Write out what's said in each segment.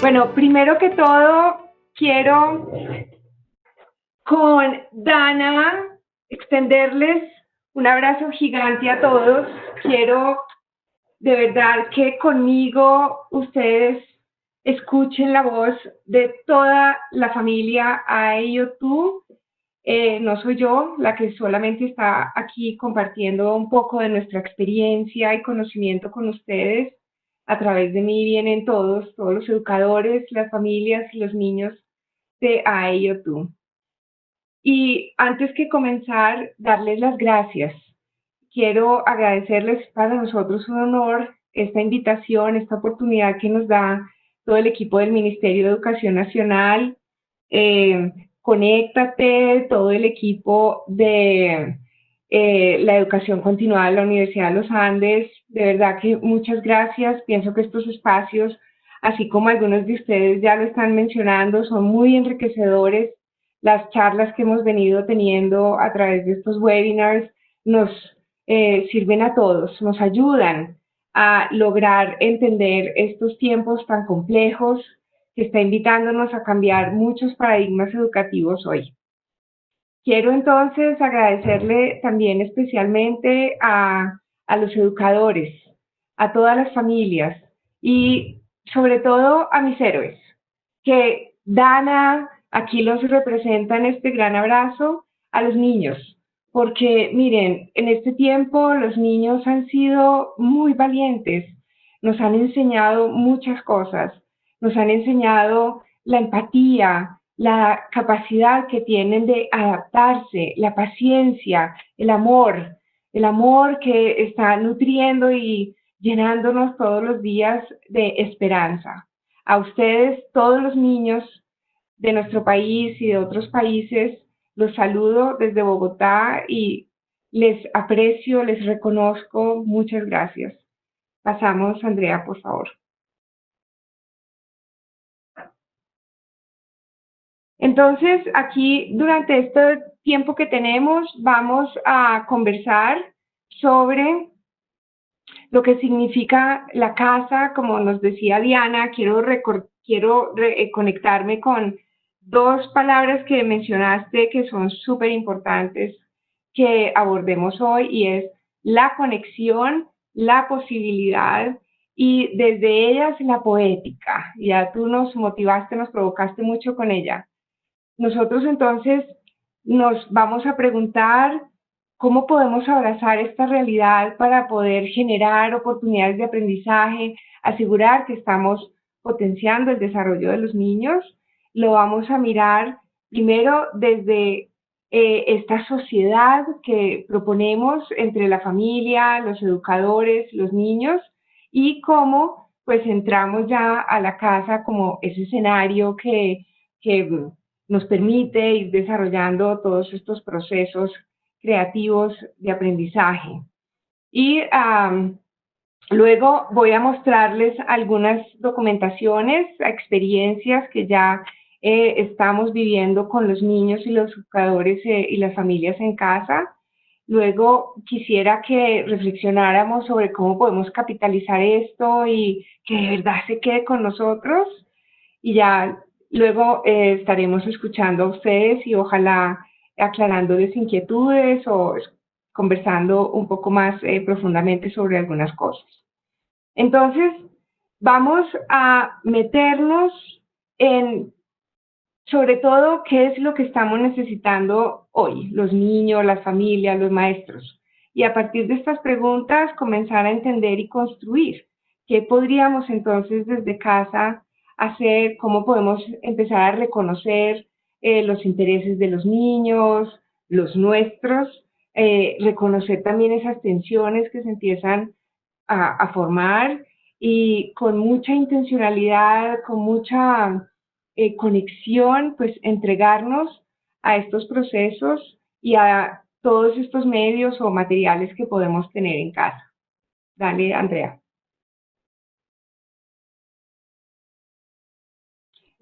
Bueno, primero que todo, quiero con Dana extenderles un abrazo gigante a todos. Quiero de verdad que conmigo ustedes escuchen la voz de toda la familia AEIOTU. No soy yo la que solamente está aquí compartiendo un poco de nuestra experiencia y conocimiento con ustedes. A través de mí vienen todos los educadores, las familias y los niños de AEIOTU. Y antes que comenzar, darles las gracias. Quiero agradecerles, para nosotros un honor esta invitación, esta oportunidad que nos da todo el equipo del Ministerio de Educación Nacional, Conéctate, todo el equipo de la educación continuada de la Universidad de los Andes. De verdad que muchas gracias. Pienso que estos espacios, así como algunos de ustedes ya lo están mencionando, son muy enriquecedores. Las charlas que hemos venido teniendo a través de estos webinars nos sirven a todos, nos ayudan a lograr entender estos tiempos tan complejos que está invitándonos a cambiar muchos paradigmas educativos hoy. Quiero entonces agradecerle también especialmente a los educadores, a todas las familias y sobre todo a mis héroes, que Dana aquí los representa en este gran abrazo, a los niños, porque miren, en este tiempo los niños han sido muy valientes, nos han enseñado muchas cosas, nos han enseñado la empatía, la capacidad que tienen de adaptarse, la paciencia, el amor que está nutriendo y llenándonos todos los días de esperanza. A ustedes, todos los niños de nuestro país y de otros países, los saludo desde Bogotá y les aprecio, les reconozco. Muchas gracias. Pasamos, Andrea, por favor. Entonces, aquí, durante este tiempo que tenemos, vamos a conversar sobre lo que significa la casa. Como nos decía Diana, quiero conectarme con dos palabras que mencionaste que son súper importantes que abordemos hoy, y es la conexión, la posibilidad y desde ellas la poética. Ya tú nos motivaste, nos provocaste mucho con ella. Nosotros entonces nos vamos a preguntar cómo podemos abrazar esta realidad para poder generar oportunidades de aprendizaje, asegurar que estamos potenciando el desarrollo de los niños. Lo vamos a mirar primero desde esta sociedad que proponemos entre la familia, los educadores, los niños, y cómo pues entramos ya a la casa como ese escenario que nos permite ir desarrollando todos estos procesos creativos de aprendizaje. Y luego voy a mostrarles algunas documentaciones, experiencias que ya estamos viviendo con los niños y los educadores y las familias en casa. Luego quisiera que reflexionáramos sobre cómo podemos capitalizar esto y que de verdad se quede con nosotros. Y ya luego estaremos escuchando a ustedes y ojalá aclarándoles inquietudes o conversando un poco más profundamente sobre algunas cosas. Entonces, vamos a meternos en, sobre todo, qué es lo que estamos necesitando hoy, los niños, las familias, los maestros. Y a partir de estas preguntas, comenzar a entender y construir qué podríamos entonces desde casa hacer, cómo podemos empezar a reconocer los intereses de los niños, los nuestros, reconocer también esas tensiones que se empiezan a formar, y con mucha intencionalidad, con mucha conexión, pues entregarnos a estos procesos y a todos estos medios o materiales que podemos tener en casa. Dale, Andrea.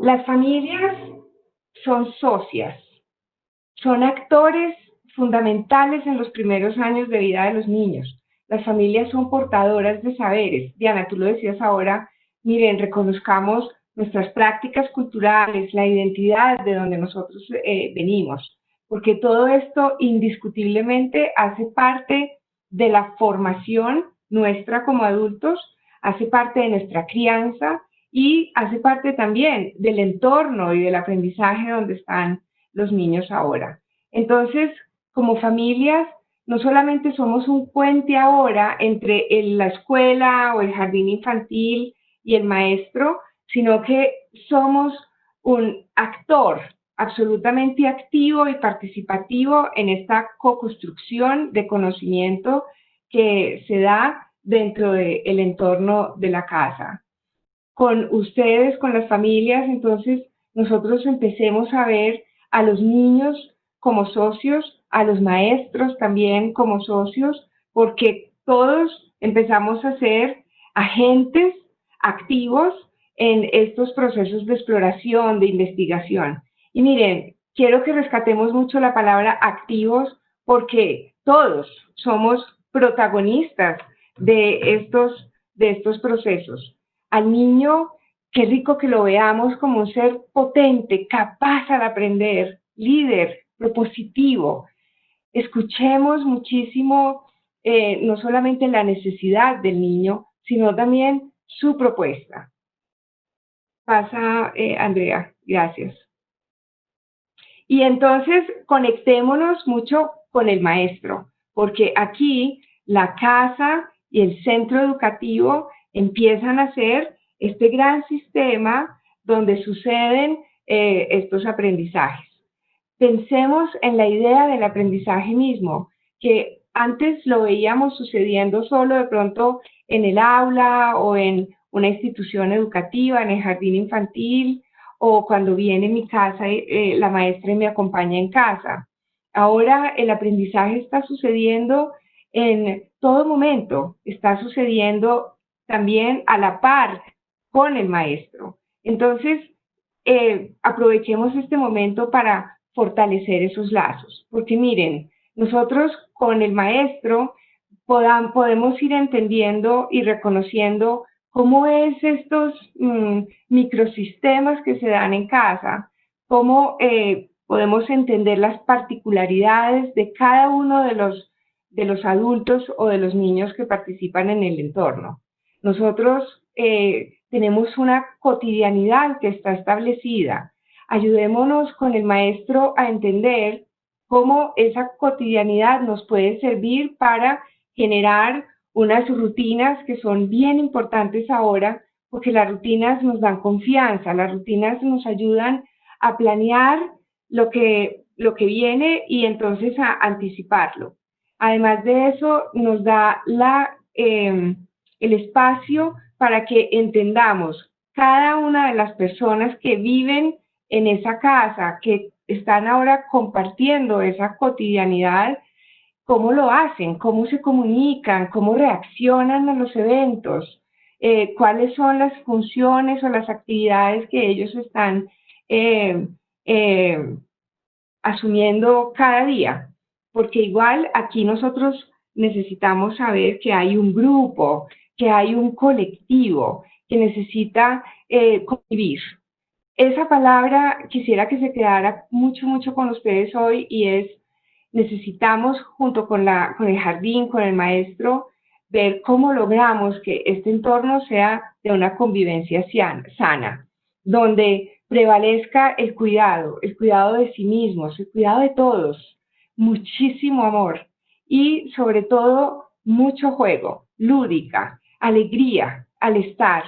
Las familias son socias, son actores fundamentales en los primeros años de vida de los niños. Las familias son portadoras de saberes. Diana, tú lo decías ahora, miren, reconozcamos nuestras prácticas culturales, la identidad de donde nosotros venimos, porque todo esto indiscutiblemente hace parte de la formación nuestra como adultos, hace parte de nuestra crianza y hace parte también del entorno y del aprendizaje donde están los niños ahora. Entonces, como familias, no solamente somos un puente ahora entre la escuela o el jardín infantil y el maestro, sino que somos un actor absolutamente activo y participativo en esta co-construcción de conocimiento que se da dentro del entorno de la casa. Con ustedes, con las familias, entonces nosotros empecemos a ver a los niños como socios, a los maestros también como socios, porque todos empezamos a ser agentes activos en estos procesos de exploración, de investigación. Y miren, quiero que rescatemos mucho la palabra activos porque todos somos protagonistas de estos procesos. Al niño, qué rico que lo veamos como un ser potente, capaz al aprender, líder, propositivo. Escuchemos muchísimo no solamente la necesidad del niño, sino también su propuesta. Pasa, Andrea, gracias. Y entonces conectémonos mucho con el maestro, porque aquí la casa y el centro educativo empiezan a ser este gran sistema donde suceden estos aprendizajes. Pensemos en la idea del aprendizaje mismo, que antes lo veíamos sucediendo solo de pronto en el aula o en una institución educativa, en el jardín infantil, o cuando viene a mi casa la maestra y me acompaña en casa. Ahora el aprendizaje está sucediendo en todo momento, está sucediendo también a la par con el maestro. Entonces, aprovechemos este momento para fortalecer esos lazos, porque miren, nosotros con el maestro podemos ir entendiendo y reconociendo cómo es estos microsistemas que se dan en casa, cómo podemos entender las particularidades de cada uno de los adultos o de los niños que participan en el entorno. Nosotros tenemos una cotidianidad que está establecida. Ayudémonos con el maestro a entender cómo esa cotidianidad nos puede servir para generar unas rutinas que son bien importantes ahora, porque las rutinas nos dan confianza, las rutinas nos ayudan a planear lo que viene y entonces a anticiparlo. Además de eso, nos da el espacio para que entendamos cada una de las personas que viven en esa casa, que están ahora compartiendo esa cotidianidad, cómo lo hacen, cómo se comunican, cómo reaccionan a los eventos, cuáles son las funciones o las actividades que ellos están eh, eh, asumiendo cada día. Porque igual aquí nosotros necesitamos saber que hay un grupo, que hay un colectivo que necesita convivir. Esa palabra quisiera que se quedara mucho, mucho con ustedes hoy y es necesitamos junto con el jardín, con el maestro, ver cómo logramos que este entorno sea de una convivencia sana, donde prevalezca el cuidado de sí mismos, el cuidado de todos, muchísimo amor y sobre todo mucho juego, lúdica, alegría al estar,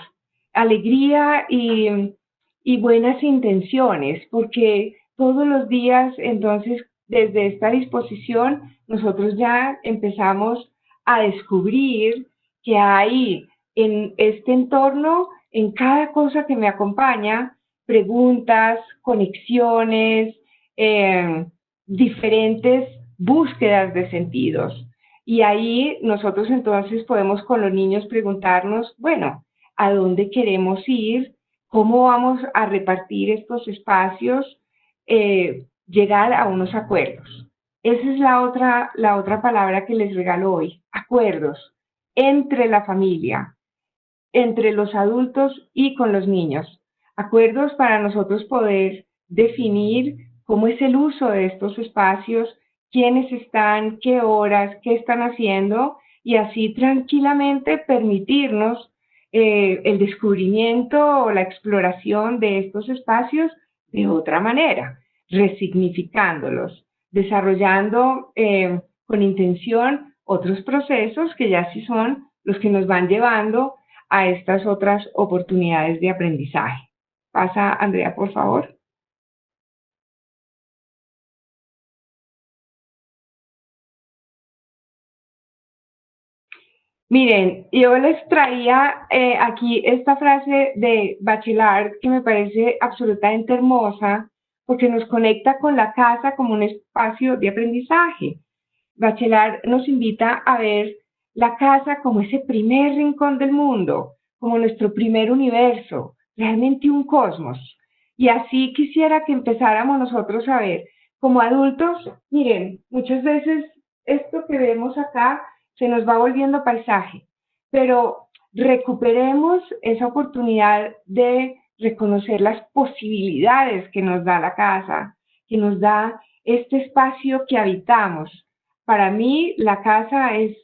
alegría y buenas intenciones, porque todos los días entonces desde esta disposición nosotros ya empezamos a descubrir que hay en este entorno, en cada cosa que me acompaña, preguntas, conexiones, diferentes búsquedas de sentidos. Y ahí nosotros entonces podemos con los niños preguntarnos, bueno, ¿a dónde queremos ir? ¿Cómo vamos a repartir estos espacios? Llegar a unos acuerdos. Esa es la otra palabra que les regalo hoy, acuerdos entre la familia, entre los adultos y con los niños. acuerdos para nosotros poder definir cómo es el uso de estos espacios, quiénes están, qué horas, qué están haciendo, y así tranquilamente permitirnos el descubrimiento o la exploración de estos espacios de otra manera, resignificándolos, desarrollando con intención otros procesos que ya sí son los que nos van llevando a estas otras oportunidades de aprendizaje. Pasa, Andrea, por favor. Miren, yo les traía aquí esta frase de Bachelard que me parece absolutamente hermosa porque nos conecta con la casa como un espacio de aprendizaje. Bachelard nos invita a ver la casa como ese primer rincón del mundo, como nuestro primer universo, realmente un cosmos. Y así quisiera que empezáramos nosotros a ver, como adultos, miren, muchas veces esto que vemos acá se nos va volviendo paisaje, pero recuperemos esa oportunidad de reconocer las posibilidades que nos da la casa, que nos da este espacio que habitamos. Para mí, la casa es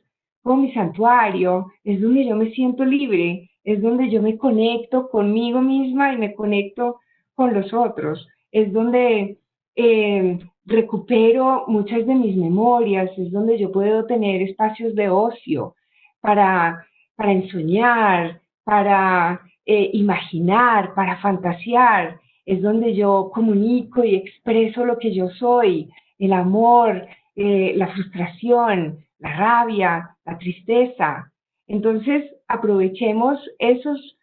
como mi santuario, es donde yo me siento libre, es donde yo me conecto conmigo misma y me conecto con los otros, es donde recupero muchas de mis memorias, es donde yo puedo tener espacios de ocio para, para ensoñar, para imaginar, para fantasear, es donde yo comunico y expreso lo que yo soy, el amor, la frustración, la rabia, la tristeza. Entonces, aprovechemos esos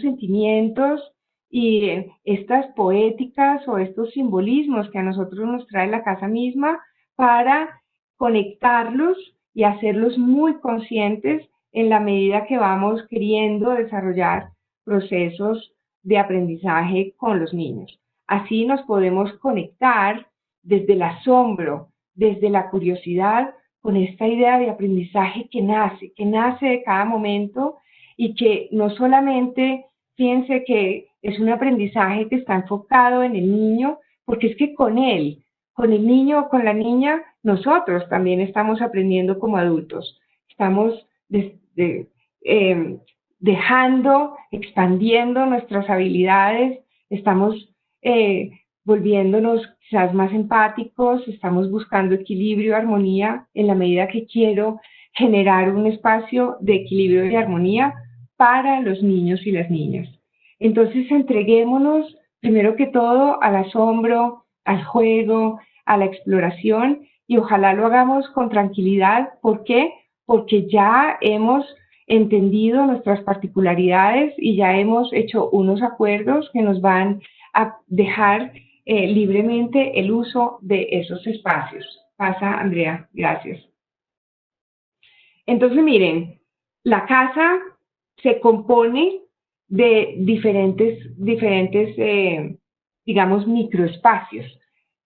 sentimientos y estas poéticas o estos simbolismos que a nosotros nos trae la casa misma para conectarlos y hacerlos muy conscientes en la medida que vamos queriendo desarrollar procesos de aprendizaje con los niños. Así nos podemos conectar desde el asombro, desde la curiosidad, con esta idea de aprendizaje que nace de cada momento y que no solamente piense que es un aprendizaje que está enfocado en el niño, porque es que con él, con el niño o con la niña, nosotros también estamos aprendiendo como adultos. Estamos dejando, expandiendo nuestras habilidades, estamos volviéndonos quizás más empáticos, estamos buscando equilibrio, armonía, en la medida que quiero generar un espacio de equilibrio y armonía para los niños y las niñas. Entonces, entreguémonos primero que todo al asombro, al juego, a la exploración y ojalá lo hagamos con tranquilidad. ¿Por qué? Porque ya hemos entendido nuestras particularidades y ya hemos hecho unos acuerdos que nos van a dejar libremente el uso de esos espacios. Pasa, Andrea, gracias. Entonces, miren, la casa se compone de diferentes digamos, microespacios.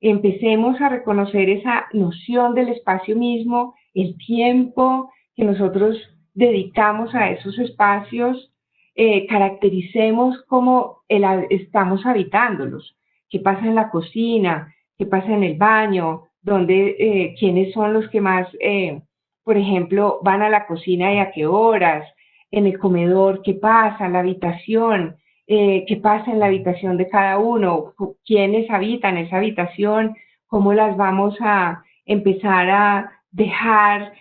Empecemos a reconocer esa noción del espacio mismo, el tiempo que nosotros dedicamos a esos espacios, caractericemos cómo estamos habitándolos, qué pasa en la cocina, qué pasa en el baño, quiénes son los que más por ejemplo, van a la cocina y a qué horas, en el comedor, qué pasa, en la habitación, qué pasa en la habitación de cada uno, quiénes habitan esa habitación, cómo las vamos a empezar a dejar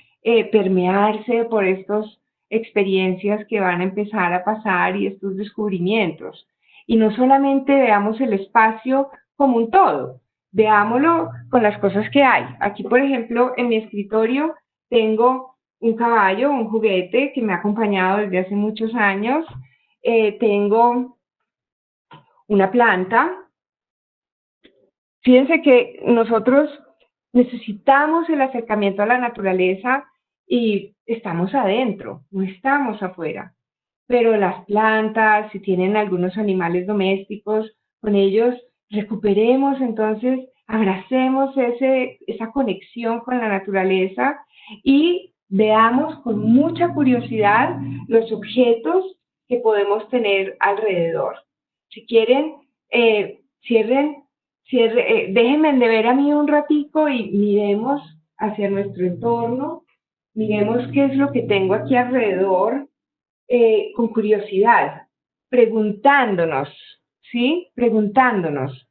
permearse por estas experiencias que van a empezar a pasar y estos descubrimientos. Y no solamente veamos el espacio como un todo, veámoslo con las cosas que hay. Aquí, por ejemplo, en mi escritorio tengo un caballo, un juguete que me ha acompañado desde hace muchos años. Tengo una planta. Fíjense que nosotros necesitamos el acercamiento a la naturaleza y estamos adentro, no estamos afuera. Pero las plantas, si tienen algunos animales domésticos, con ellos recuperemos entonces, abracemos esa conexión con la naturaleza y veamos con mucha curiosidad los objetos que podemos tener alrededor. Si quieren, déjenme de ver a mí un ratico y miremos hacia nuestro entorno, miremos qué es lo que tengo aquí alrededor, con curiosidad, preguntándonos, ¿sí? Preguntándonos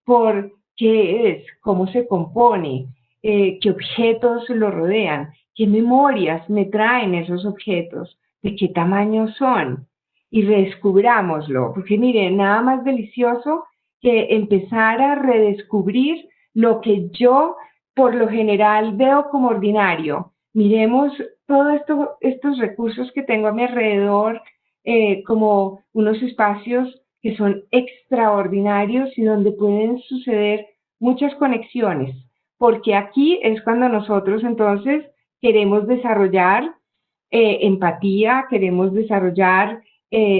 por qué es, cómo se compone, qué objetos lo rodean, qué memorias me traen esos objetos, de qué tamaño son, y redescubrámoslo, porque miren, nada más delicioso que empezar a redescubrir lo que yo por lo general veo como ordinario. Miremos todos estos recursos que tengo a mi alrededor, como unos espacios que son extraordinarios y donde pueden suceder muchas conexiones, porque aquí es cuando nosotros entonces queremos desarrollar empatía, queremos desarrollar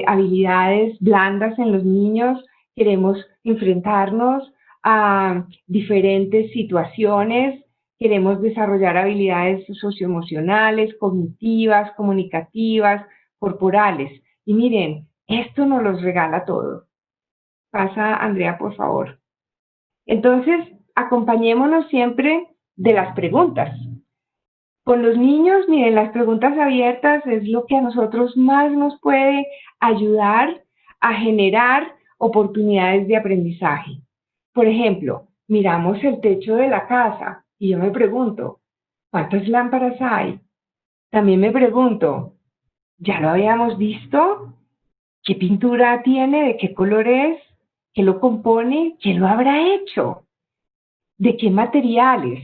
habilidades blandas en los niños, queremos enfrentarnos a diferentes situaciones, queremos desarrollar habilidades socioemocionales, cognitivas, comunicativas, corporales. Y miren, esto nos los regala todo. Pasa, Andrea, por favor. Entonces, acompañémonos siempre de las preguntas. Con los niños, miren, las preguntas abiertas es lo que a nosotros más nos puede ayudar a generar oportunidades de aprendizaje. Por ejemplo, miramos el techo de la casa y yo me pregunto, ¿cuántas lámparas hay? También me pregunto, ¿ya lo habíamos visto? ¿Qué pintura tiene? ¿De qué color es? ¿Qué lo compone? ¿Quién lo habrá hecho? ¿De qué materiales?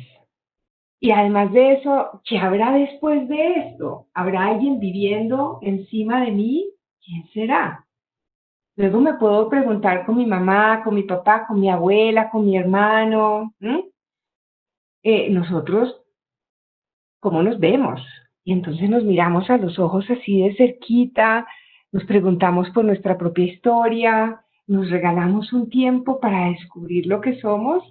Y además de eso, ¿qué habrá después de esto? ¿Habrá alguien viviendo encima de mí? ¿Quién será? Luego me puedo preguntar con mi mamá, con mi papá, con mi abuela, con mi hermano. Nosotros, ¿cómo nos vemos? Y entonces nos miramos a los ojos así de cerquita, nos preguntamos por nuestra propia historia, nos regalamos un tiempo para descubrir lo que somos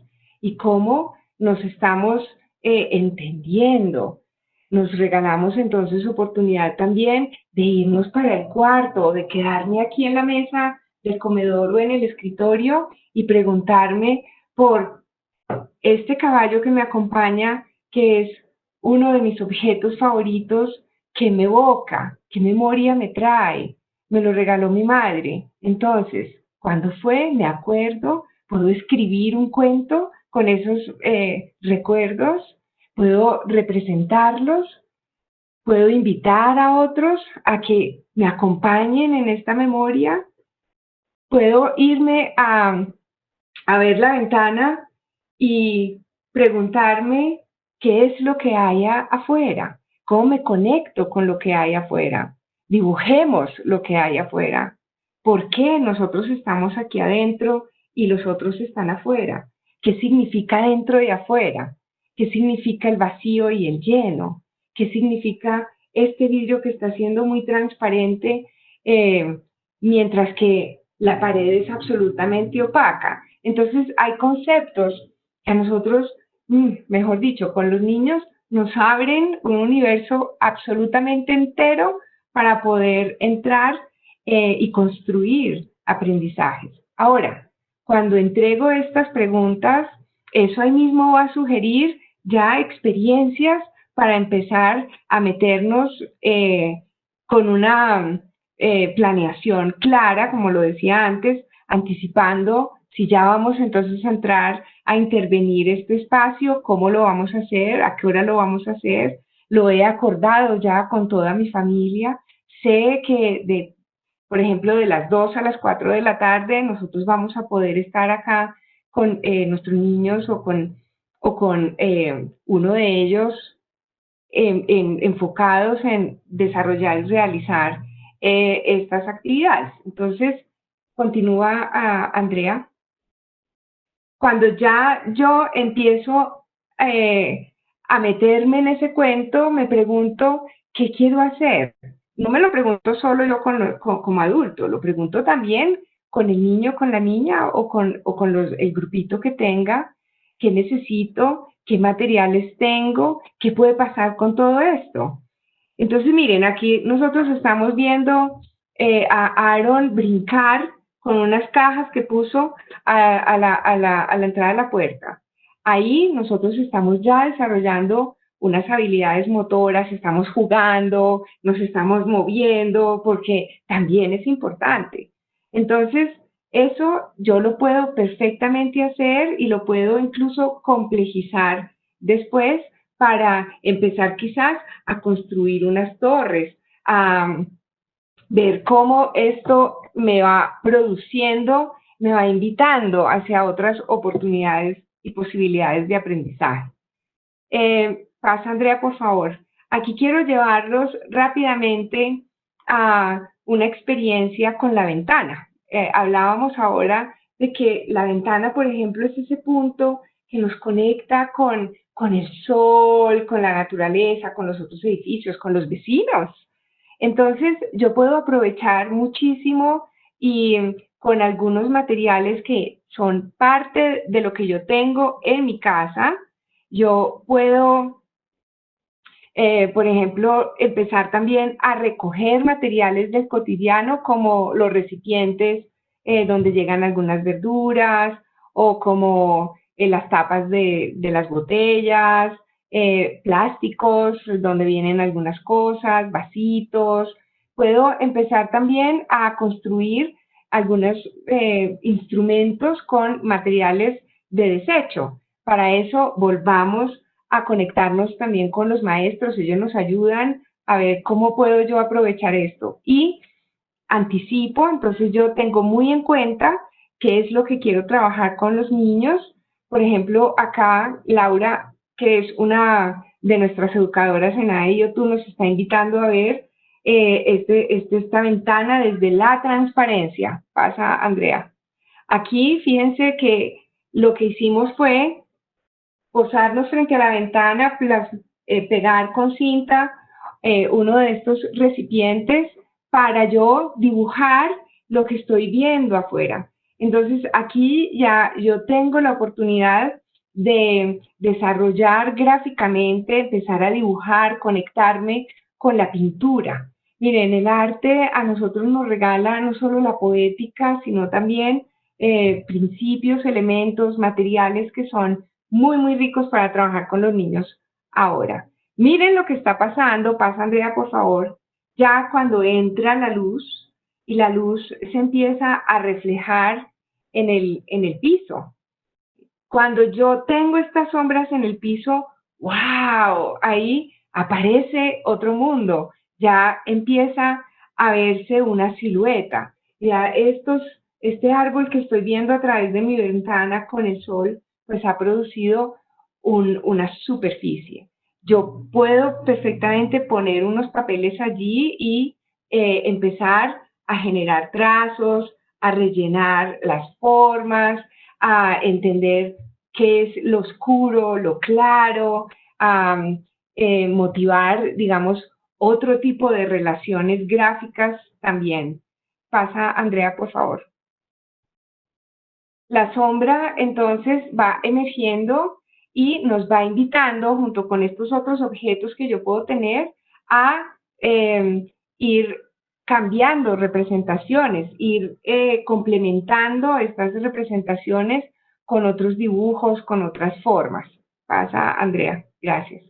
y cómo nos estamos entendiendo. Nos regalamos entonces oportunidad también de irnos para el cuarto o de quedarme aquí en la mesa del comedor o en el escritorio y preguntarme por este caballo que me acompaña, que es uno de mis objetos favoritos, que me evoca, qué memoria me trae, me lo regaló mi madre. Entonces, cuando fue, me acuerdo, puedo escribir un cuento con esos recuerdos, puedo representarlos, puedo invitar a otros a que me acompañen en esta memoria, puedo irme a ver la ventana y preguntarme qué es lo que hay afuera, cómo me conecto con lo que hay afuera. Dibujemos lo que hay afuera. ¿Por qué nosotros estamos aquí adentro y los otros están afuera? ¿Qué significa dentro y afuera? ¿Qué significa el vacío y el lleno? ¿Qué significa este vidrio que está siendo muy transparente, mientras que la pared es absolutamente opaca? Entonces hay conceptos que a nosotros, mejor dicho, con los niños nos abren un universo absolutamente entero para poder entrar y construir aprendizajes. Ahora, cuando entrego estas preguntas, eso ahí mismo va a sugerir ya experiencias para empezar a meternos con una planeación clara, como lo decía antes, anticipando si ya vamos entonces a entrar a intervenir este espacio, cómo lo vamos a hacer, a qué hora lo vamos a hacer. Lo he acordado ya con toda mi familia. Sé que, por ejemplo, de las 2 a las 4 de la tarde nosotros vamos a poder estar acá con nuestros niños o con uno de ellos enfocados en desarrollar y realizar estas actividades. Entonces, continúa Andrea. Cuando ya yo empiezo a meterme en ese cuento, me pregunto, ¿qué quiero hacer? No me lo pregunto solo yo como adulto, lo pregunto también con el niño, con la niña o con el grupito que tenga, qué necesito, qué materiales tengo, qué puede pasar con todo esto. Entonces, miren, aquí nosotros estamos viendo a Aaron brincar con unas cajas que puso a la entrada de la puerta. Ahí nosotros estamos ya desarrollando unas habilidades motoras, estamos jugando, nos estamos moviendo, porque también es importante. Entonces, eso yo lo puedo perfectamente hacer y lo puedo incluso complejizar después para empezar quizás a construir unas torres, a ver cómo esto me va produciendo, me va invitando hacia otras oportunidades y posibilidades de aprendizaje. Pasa, Andrea, por favor. Aquí quiero llevarlos rápidamente a una experiencia con la ventana. Hablábamos ahora de que la ventana, por ejemplo, es ese punto que nos conecta con el sol, con la naturaleza, con los otros edificios, con los vecinos. Entonces, yo puedo aprovechar muchísimo y con algunos materiales que son parte de lo que yo tengo en mi casa, yo puedo, por ejemplo, empezar también a recoger materiales del cotidiano como los recipientes donde llegan algunas verduras o como las tapas de las botellas, plásticos donde vienen algunas cosas, vasitos. Puedo empezar también a construir algunos instrumentos con materiales de desecho. Para eso volvamos a conectarnos también con los maestros, ellos nos ayudan a ver cómo puedo yo aprovechar esto. Y anticipo, entonces yo tengo muy en cuenta qué es lo que quiero trabajar con los niños. Por ejemplo, acá Laura, que es una de nuestras educadoras en AE tú nos está invitando a ver esta ventana desde la transparencia. Pasa, Andrea. Aquí, fíjense que lo que hicimos fue posarnos frente a la ventana, pegar con cinta uno de estos recipientes para yo dibujar lo que estoy viendo afuera. Entonces aquí ya yo tengo la oportunidad de desarrollar gráficamente, empezar a dibujar, conectarme con la pintura. Miren, el arte a nosotros nos regala no solo la poética, sino también principios, elementos, materiales que son muy, muy ricos para trabajar con los niños ahora. Miren lo que está pasando, pasa Andrea, por favor, ya cuando entra la luz y la luz se empieza a reflejar en el piso. Cuando yo tengo estas sombras en el piso, wow, ahí aparece otro mundo, ya empieza a verse una silueta. Ya este árbol que estoy viendo a través de mi ventana con el sol, pues ha producido una superficie. Yo puedo perfectamente poner unos papeles allí y empezar a generar trazos, a rellenar las formas, a entender qué es lo oscuro, lo claro, a motivar, digamos, otro tipo de relaciones gráficas también. Pasa, Andrea, por favor. La sombra entonces va emergiendo y nos va invitando, junto con estos otros objetos que yo puedo tener, a ir cambiando representaciones, ir complementando estas representaciones con otros dibujos, con otras formas. Pasa, Andrea. Gracias.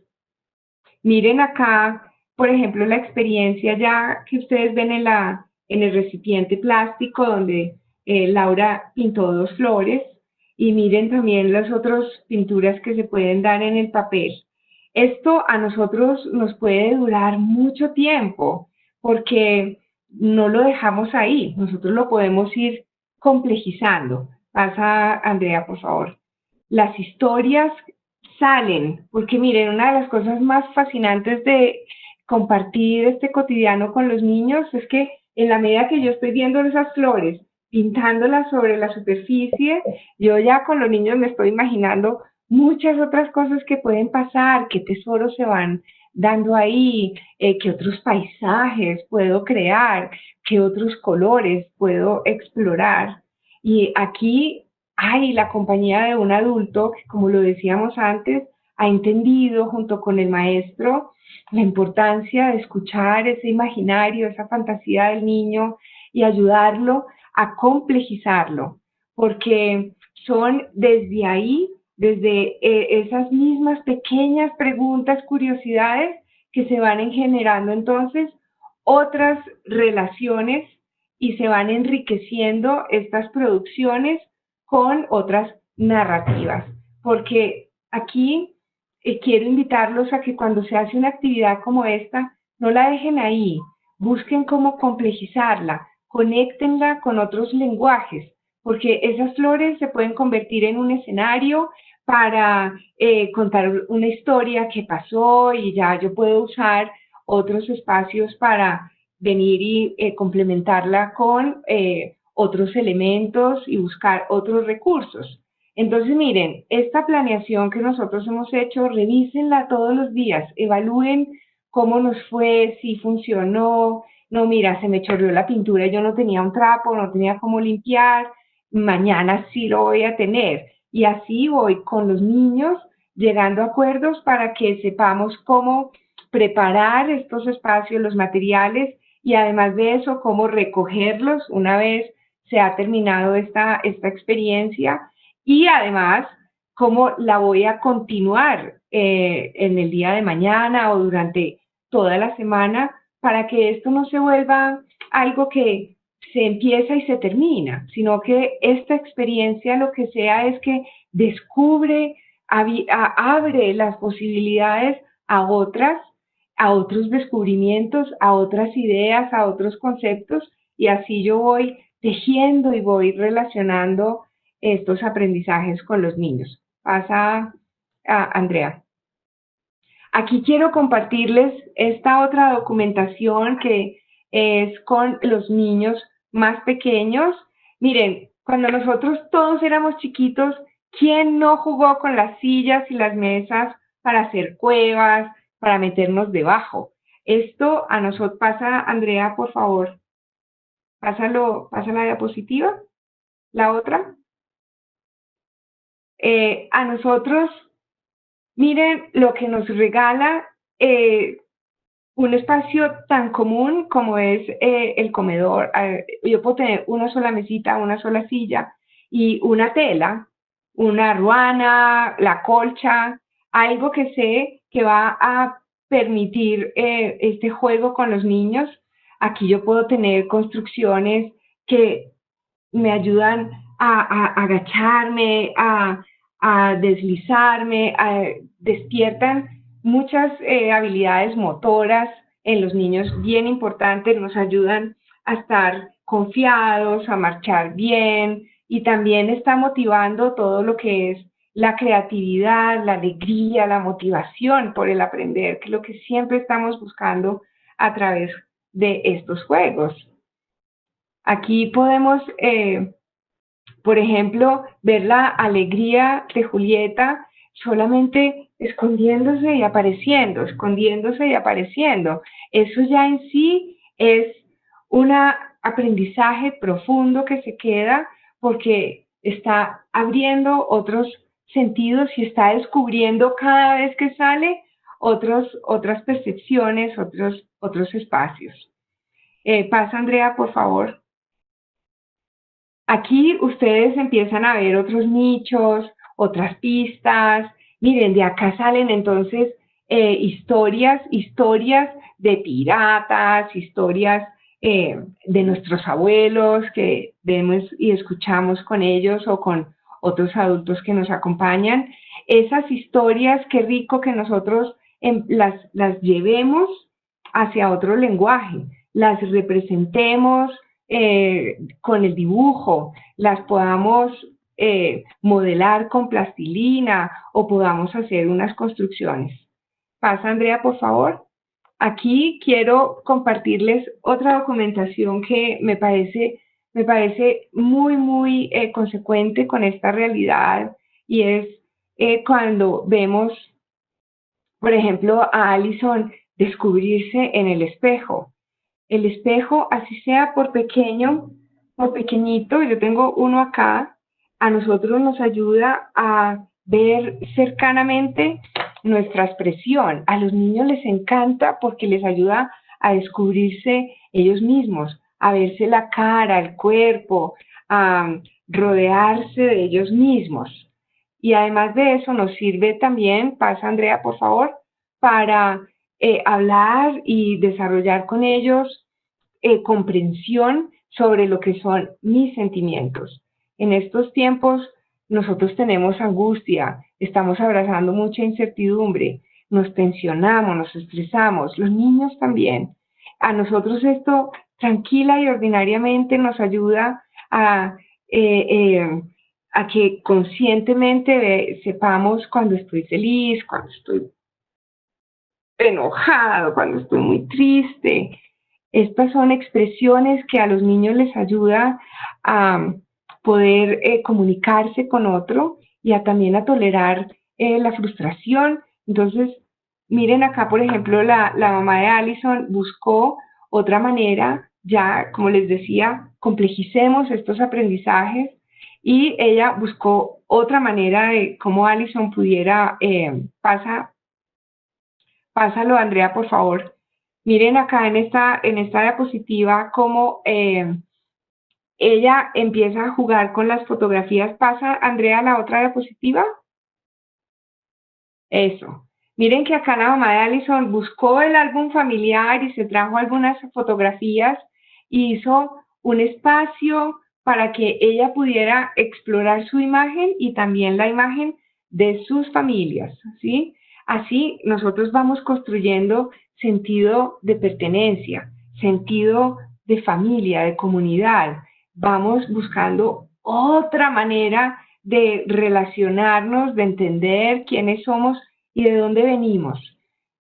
Miren acá, por ejemplo, la experiencia ya que ustedes ven en el recipiente plástico donde Laura pintó dos flores y miren también las otras pinturas que se pueden dar en el papel. Esto a nosotros nos puede durar mucho tiempo porque no lo dejamos ahí, nosotros lo podemos ir complejizando. Pasa, Andrea, por favor. Las historias salen, porque miren, una de las cosas más fascinantes de compartir este cotidiano con los niños es que en la medida que yo estoy viendo esas flores, pintándolas sobre la superficie, yo ya con los niños me estoy imaginando muchas otras cosas que pueden pasar, qué tesoros se van dando ahí, qué otros paisajes puedo crear, qué otros colores puedo explorar. Y aquí hay la compañía de un adulto que, como lo decíamos antes, ha entendido junto con el maestro la importancia de escuchar ese imaginario, esa fantasía del niño y ayudarlo a complejizarlo, porque son desde ahí, desde esas mismas pequeñas preguntas, curiosidades, que se van generando entonces otras relaciones y se van enriqueciendo estas producciones con otras narrativas. Porque aquí quiero invitarlos a que cuando se hace una actividad como esta, no la dejen ahí, busquen cómo complejizarla, conéctenla con otros lenguajes, porque esas flores se pueden convertir en un escenario para contar una historia que pasó y ya yo puedo usar otros espacios para venir y complementarla con otros elementos y buscar otros recursos. Entonces, miren, esta planeación que nosotros hemos hecho, revísenla todos los días, evalúen cómo nos fue, si funcionó, no, mira, se me chorreó la pintura, yo no tenía un trapo, no tenía cómo limpiar, mañana sí lo voy a tener. Y así voy con los niños llegando a acuerdos para que sepamos cómo preparar estos espacios, los materiales y además de eso, cómo recogerlos una vez se ha terminado esta experiencia y además cómo la voy a continuar en el día de mañana o durante toda la semana para que esto no se vuelva algo que se empieza y se termina, sino que esta experiencia lo que sea es que descubre, abre las posibilidades a otros descubrimientos, a otras ideas, a otros conceptos, y así yo voy tejiendo y voy relacionando estos aprendizajes con los niños. Pasa a Andrea. Aquí quiero compartirles esta otra documentación que es con los niños más pequeños. Miren, cuando nosotros todos éramos chiquitos, ¿quién no jugó con las sillas y las mesas para hacer cuevas, para meternos debajo? Esto a nosotros pasa, Andrea, por favor. Pasa la diapositiva, la otra. A nosotros, miren lo que nos regala un espacio tan común como es el comedor. Yo puedo tener una sola mesita, una sola silla y una tela, una ruana, la colcha, algo que sé que va a permitir este juego con los niños. Aquí yo puedo tener construcciones que me ayudan a agacharme, a deslizarme, despiertan muchas habilidades motoras en los niños bien importantes, nos ayudan a estar confiados, a marchar bien y también está motivando todo lo que es la creatividad, la alegría, la motivación por el aprender, que es lo que siempre estamos buscando a través de estos juegos. Aquí podemos, por ejemplo, ver la alegría de Julieta solamente escondiéndose y apareciendo, escondiéndose y apareciendo. Eso ya en sí es un aprendizaje profundo que se queda porque está abriendo otros sentidos y está descubriendo cada vez que sale otras percepciones, otros espacios. Pasa, Andrea, por favor. Aquí ustedes empiezan a ver otros nichos, otras pistas. Miren, de acá salen entonces historias de piratas, historias de nuestros abuelos que vemos y escuchamos con ellos o con otros adultos que nos acompañan. Esas historias, qué rico que nosotros las llevemos hacia otro lenguaje, las representemos, con el dibujo, las podamos modelar con plastilina o podamos hacer unas construcciones. Pasa, Andrea, por favor. Aquí quiero compartirles otra documentación que me parece muy consecuente con esta realidad y es cuando vemos, por ejemplo, a Alison descubrirse en el espejo. El espejo, así sea por pequeño, por pequeñito, yo tengo uno acá, a nosotros nos ayuda a ver cercanamente nuestra expresión. A los niños les encanta porque les ayuda a descubrirse ellos mismos, a verse la cara, el cuerpo, a rodearse de ellos mismos. Y además de eso nos sirve también, pasa Andrea, por favor, para hablar y desarrollar con ellos comprensión sobre lo que son mis sentimientos. En estos tiempos nosotros tenemos angustia, estamos abrazando mucha incertidumbre, nos tensionamos, nos estresamos, los niños también. A nosotros esto tranquila y ordinariamente nos ayuda eh, eh, a que conscientemente sepamos cuando estoy feliz, cuando estoy enojado, cuando estoy muy triste. Estas son expresiones que a los niños les ayuda a poder comunicarse con otro y a también a tolerar la frustración. Entonces, miren acá, por ejemplo, la mamá de Allison buscó otra manera, ya como les decía, complejicemos estos aprendizajes y ella buscó otra manera de cómo Allison pudiera, pásalo Andrea, por favor. Miren acá en esta diapositiva cómo ella empieza a jugar con las fotografías. Pasa, Andrea, la otra diapositiva. Eso. Miren que acá la mamá de Allison buscó el álbum familiar y se trajo algunas fotografías y hizo un espacio para que ella pudiera explorar su imagen y también la imagen de sus familias, ¿sí? Así nosotros vamos construyendo sentido de pertenencia, sentido de familia, de comunidad. Vamos buscando otra manera de relacionarnos, de entender quiénes somos y de dónde venimos.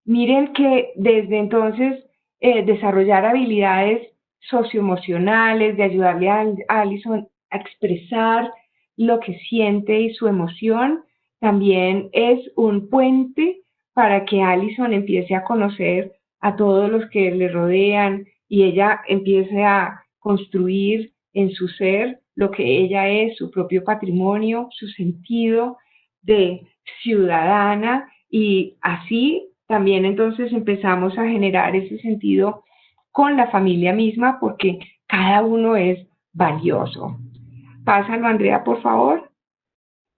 Miren que desde entonces desarrollar habilidades socioemocionales, de ayudarle a Allison a expresar lo que siente y su emoción, también es un puente para que Allison empiece a conocer a todos los que le rodean y ella empiece a construir en su ser lo que ella es, su propio patrimonio, su sentido de ciudadana y así también entonces empezamos a generar ese sentido con la familia misma porque cada uno es valioso. Pásalo, Andrea, por favor.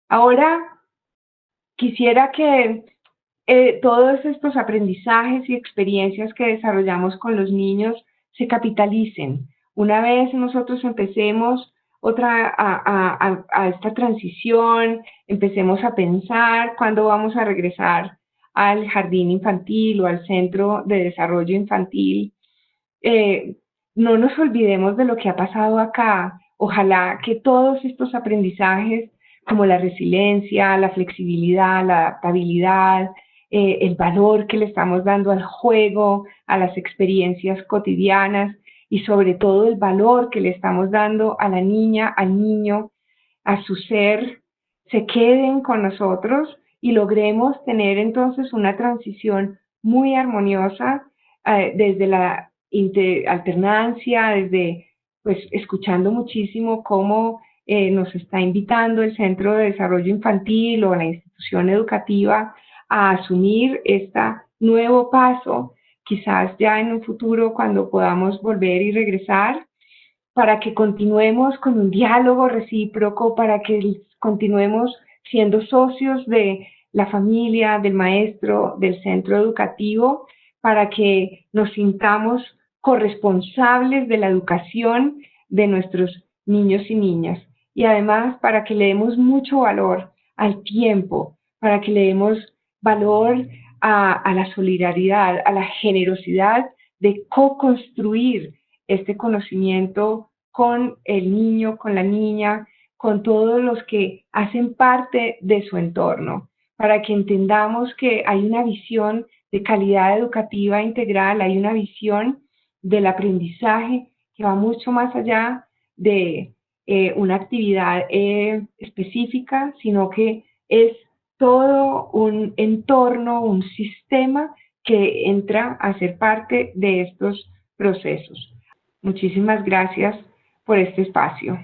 Ahora quisiera que todos estos aprendizajes y experiencias que desarrollamos con los niños se capitalicen. Una vez nosotros empecemos a esta transición, empecemos a pensar cuándo vamos a regresar al jardín infantil o al centro de desarrollo infantil, eh, no nos olvidemos de lo que ha pasado acá. Ojalá que todos estos aprendizajes como la resiliencia, la flexibilidad, la adaptabilidad, el valor que le estamos dando al juego, a las experiencias cotidianas y sobre todo el valor que le estamos dando a la niña, al niño, a su ser, se queden con nosotros y logremos tener entonces una transición muy armoniosa desde la alternancia, desde pues escuchando muchísimo cómo nos está invitando el Centro de Desarrollo Infantil o la institución educativa a asumir este nuevo paso, quizás ya en un futuro cuando podamos volver y regresar, para que continuemos con un diálogo recíproco, para que continuemos siendo socios de la familia, del maestro, del centro educativo, para que nos sintamos corresponsables de la educación de nuestros niños y niñas. Y además para que le demos mucho valor al tiempo, para que le demos valor a la solidaridad, a la generosidad de co-construir este conocimiento con el niño, con la niña, con todos los que hacen parte de su entorno, para que entendamos que hay una visión de calidad educativa integral, hay una visión del aprendizaje que va mucho más allá de una actividad específica, sino que es todo un entorno, un sistema que entra a ser parte de estos procesos. Muchísimas gracias por este espacio.